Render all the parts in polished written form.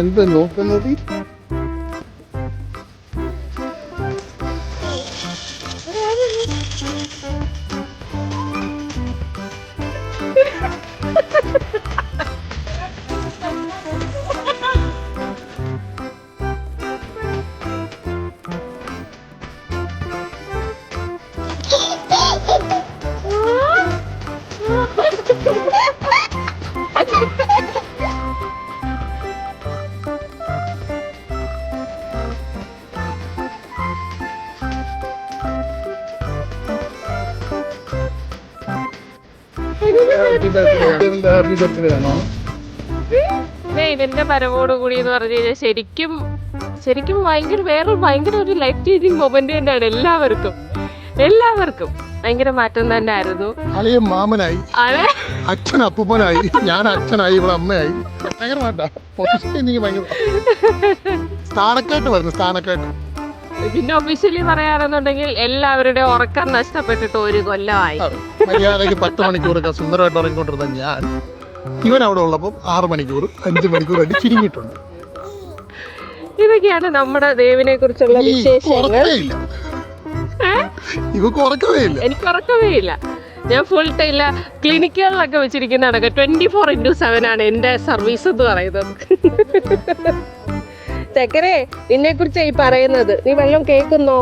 എന്ത് നോക്കുന്നത്? ഇവന്റെ പരമോട് കൂടി എന്ന് പറഞ്ഞു കഴിഞ്ഞാൽ ശരിക്കും ഭയങ്കര ഒരു ലൈഫ് ചേഞ്ചിങ് മൊമെന്റ് തന്നെയാണ്. എല്ലാവർക്കും ഭയങ്കര മാറ്റം തന്നെ ആയിരുന്നു. അളിയ മാമനായി, അച്ഛൻ അപ്പൂപ്പനായി, ഞാൻ അച്ഛനായി, ഇവിടെ അമ്മയായി. ഭയങ്കര സ്ഥാനക്കാട്ട് വരുന്നു, സ്ഥാനക്കാട്ട്. പിന്നെ ഒഫീഷ്യലി പറയാണെന്നുണ്ടെങ്കിൽ എല്ലാവരുടെ ഉറക്കം നഷ്ടപ്പെട്ടിട്ട് 1 കൊല്ലമായി. മര്യാദക്ക് 10 മണിക്കൂറൊക്കെ സുന്ദരമായിട്ട് ഉറങ്ങിക്കൊണ്ടിരുന്ന ഞാൻ ഇവൻ അവിടെ ഉള്ളപ്പോൾ 6 മണിക്കൂർ 5 മണിക്കൂർ ആയിട്ട് ചിരിങ്ങിട്ടുണ്ട്. ഇതൊക്കെയാണ് നമ്മുടെ ദേവിനെ കുറിച്ചുള്ള വിശേഷങ്ങൾ. ഇവക്ക് ഉറക്കമേ ഇല്ല. എനിക്ക് ഉറക്കമേ ഇല്ല. ഞാൻ ഫുൾ ടൈം ക്ലിനിക്കുകളിലൊക്കെ വെച്ചിരിക്കുന്നതാണ്. 24/7 ആണ് എന്റെ സർവീസ് എന്ന് പറയുന്നത്. ചക്കരെ, നിന്നെ കുറിച്ച് ഈ പറയുന്നത്. നീ വെള്ളം കേൾക്കുന്നോ?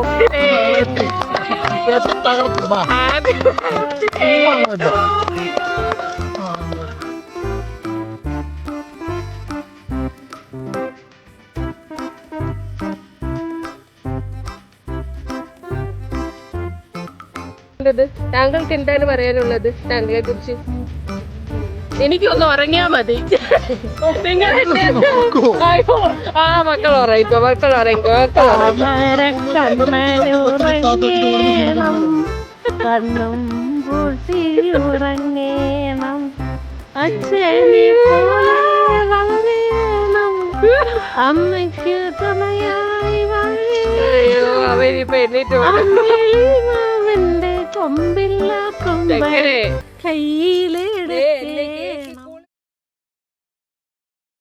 താങ്കൾക്ക് എന്താണ് പറയാനുള്ളത് താങ്കളെ കുറിച്ച്? എനിക്കൊന്ന് ഉറങ്ങിയാ മതി. മക്കൾ ഉറങ്ങിക്കോ. കണ്ണും പൂട്ടി ഉറങ്ങേണം, അച്ഛനെ വളരേണം, അമ്മയ്ക്ക് തുണയായി അവന്റെ കൊമ്പില്ല കൊമ്പ കയ്യിലെടുത്തേ